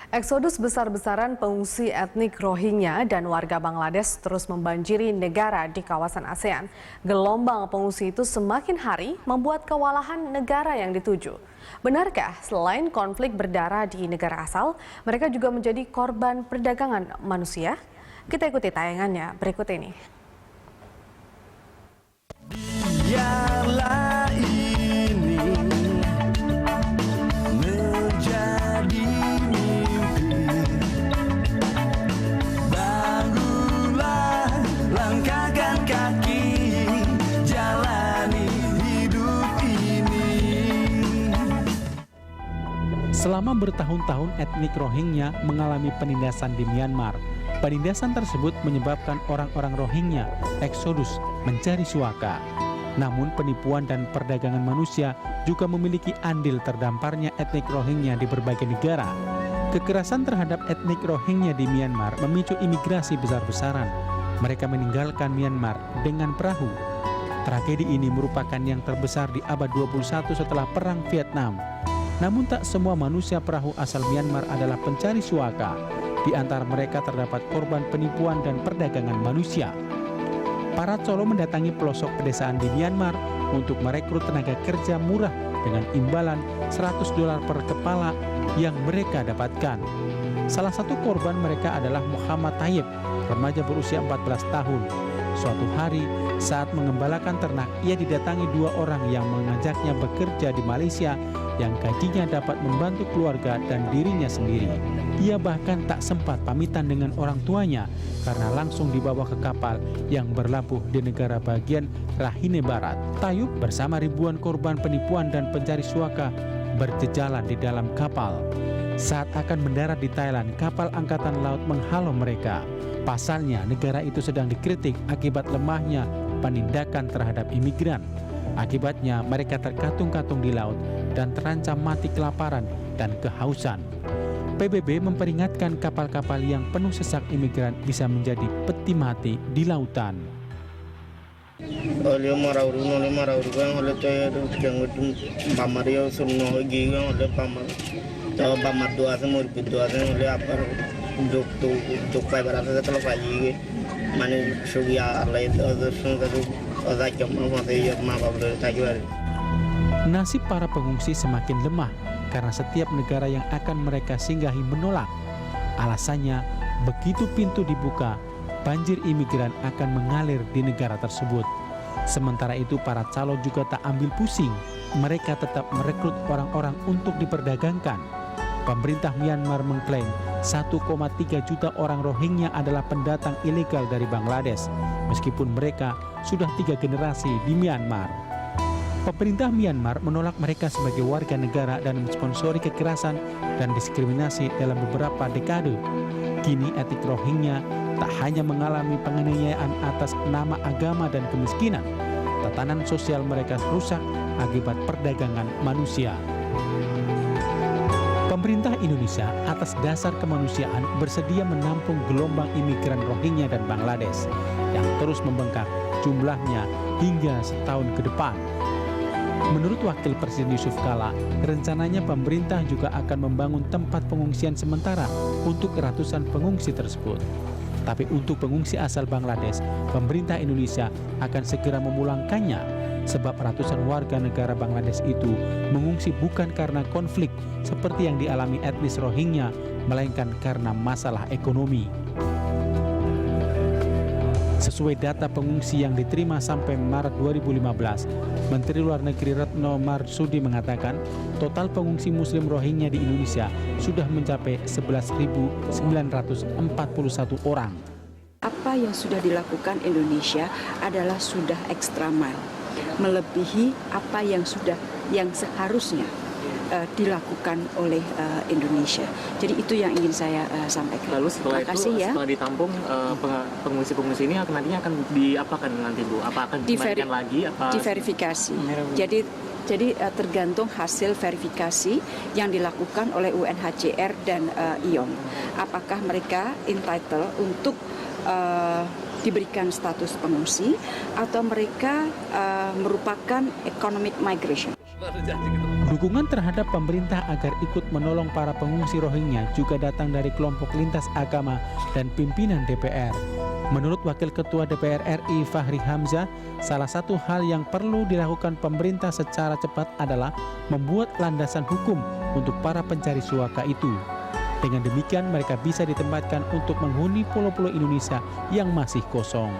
Eksodus besar-besaran pengungsi etnik Rohingya dan warga Bangladesh terus membanjiri negara di kawasan ASEAN. Gelombang pengungsi itu semakin hari membuat kewalahan negara yang dituju. Benarkah selain konflik berdarah di negara asal, mereka juga menjadi korban perdagangan manusia? Kita ikuti tayangannya berikut ini. Biarlah ini menjadi mimpi, bangunlah, langkahkan kaki, jalani hidup ini. Selama bertahun-tahun etnik Rohingya mengalami penindasan di Myanmar. Penindasan tersebut menyebabkan orang-orang Rohingya eksodus mencari suaka. Namun penipuan dan perdagangan manusia juga memiliki andil terdamparnya etnik Rohingya di berbagai negara. Kekerasan terhadap etnik Rohingya di Myanmar memicu imigrasi besar-besaran. Mereka meninggalkan Myanmar dengan perahu. Tragedi ini merupakan yang terbesar di abad 21 setelah Perang Vietnam. Namun tak semua manusia perahu asal Myanmar adalah pencari suaka. Di antara mereka terdapat korban penipuan dan perdagangan manusia. Para colo mendatangi pelosok pedesaan di Myanmar untuk merekrut tenaga kerja murah dengan imbalan $100 per kepala yang mereka dapatkan. Salah satu korban mereka adalah Muhammad Tayyib, remaja berusia 14 tahun. Suatu hari saat mengembalakan ternak, ia didatangi dua orang yang mengajaknya bekerja di Malaysia yang gajinya dapat membantu keluarga dan dirinya sendiri. Ia bahkan tak sempat pamitan dengan orang tuanya karena langsung dibawa ke kapal yang berlabuh di negara bagian Rakhine Barat. Tayyib bersama ribuan korban penipuan dan pencari suaka berjejalan di dalam kapal. Saat akan mendarat di Thailand, kapal angkatan laut menghalau mereka. Pasalnya, negara itu sedang dikritik akibat lemahnya penindakan terhadap imigran. Akibatnya, mereka terkatung-katung di laut dan terancam mati kelaparan dan kehausan. PBB memperingatkan kapal-kapal yang penuh sesak imigran bisa menjadi peti mati di lautan. Nasib para pengungsi semakin lemah karena setiap negara yang akan mereka singgahi menolak. Alasannya, begitu pintu dibuka, banjir imigran akan mengalir di negara tersebut. Sementara itu para calon juga tak ambil pusing. Mereka tetap merekrut orang-orang untuk diperdagangkan. Pemerintah Myanmar mengklaim 1,3 juta orang Rohingya adalah pendatang ilegal dari Bangladesh, meskipun mereka sudah 3 generasi di Myanmar. Pemerintah Myanmar menolak mereka sebagai warga negara dan mensponsori kekerasan dan diskriminasi dalam beberapa dekade. Kini etnik Rohingya tak hanya mengalami penganiayaan atas nama agama dan kemiskinan, tatanan sosial mereka rusak akibat perdagangan manusia. Pemerintah Indonesia atas dasar kemanusiaan bersedia menampung gelombang imigran Rohingya dan Bangladesh yang terus membengkak jumlahnya hingga setahun ke depan. Menurut Wakil Presiden Yusuf Kala, rencananya pemerintah juga akan membangun tempat pengungsian sementara untuk ratusan pengungsi tersebut. Tapi untuk pengungsi asal Bangladesh, pemerintah Indonesia akan segera memulangkannya, sebab ratusan warga negara Bangladesh itu mengungsi bukan karena konflik seperti yang dialami etnis Rohingya, melainkan karena masalah ekonomi. Sesuai data pengungsi yang diterima sampai Maret 2015, Menteri Luar Negeri Retno Marsudi mengatakan total pengungsi Muslim Rohingya di Indonesia sudah mencapai 11.941 orang. Apa yang sudah dilakukan Indonesia adalah sudah ekstra mile, melebihi apa yang seharusnya dilakukan oleh Indonesia. Jadi itu yang ingin saya sampaikan. Lalu setelah itu, setelah ditampung pengungsi-pengungsi ini nantinya akan diapakan nanti Bu? Apa akan dikembalikan lagi? Diverifikasi. Jadi tergantung hasil verifikasi yang dilakukan oleh UNHCR dan IOM. Apakah mereka entitled untuk diberikan status pengungsi atau mereka merupakan economic migration. Dukungan terhadap pemerintah agar ikut menolong para pengungsi Rohingya juga datang dari kelompok lintas agama dan pimpinan DPR. Menurut Wakil Ketua DPR RI Fahri Hamzah, salah satu hal yang perlu dilakukan pemerintah secara cepat adalah membuat landasan hukum untuk para pencari suaka itu. Dengan demikian mereka bisa ditempatkan untuk menghuni pulau-pulau Indonesia yang masih kosong.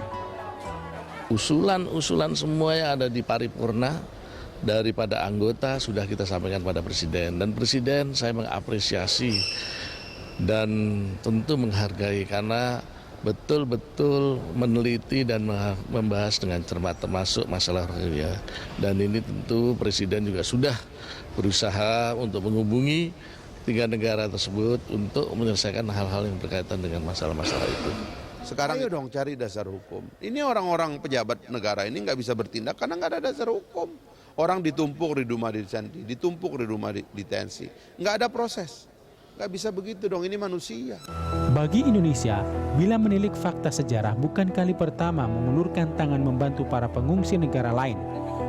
Usulan-usulan semua yang ada di paripurna daripada anggota sudah kita sampaikan pada Presiden. Dan Presiden saya mengapresiasi dan tentu menghargai karena betul-betul meneliti dan membahas dengan cermat termasuk masalah Rohingya. Dan ini tentu Presiden juga sudah berusaha untuk menghubungi 3 negara tersebut untuk menyelesaikan hal-hal yang berkaitan dengan masalah-masalah itu. Sekarang ayo dong cari dasar hukum. Ini orang-orang pejabat negara ini nggak bisa bertindak karena nggak ada dasar hukum. Orang ditumpuk di rumah di Sandi, ditumpuk di rumah di TNC. Nggak ada proses. Nggak bisa begitu dong, ini manusia. Bagi Indonesia, bila menilik fakta sejarah bukan kali pertama mengulurkan tangan membantu para pengungsi negara lain.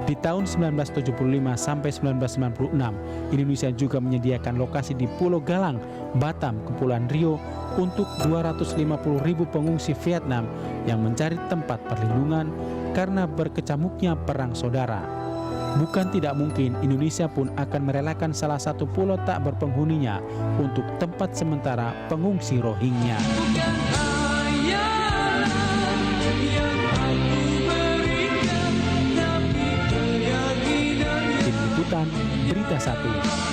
Di tahun 1975 sampai 1996, Indonesia juga menyediakan lokasi di Pulau Galang, Batam, Kepulauan Riau untuk 250.000 pengungsi Vietnam yang mencari tempat perlindungan karena berkecamuknya perang saudara. Bukan tidak mungkin Indonesia pun akan merelakan salah satu pulau tak berpenghuninya untuk tempat sementara pengungsi Rohingya. Tim Liputan Berita 1.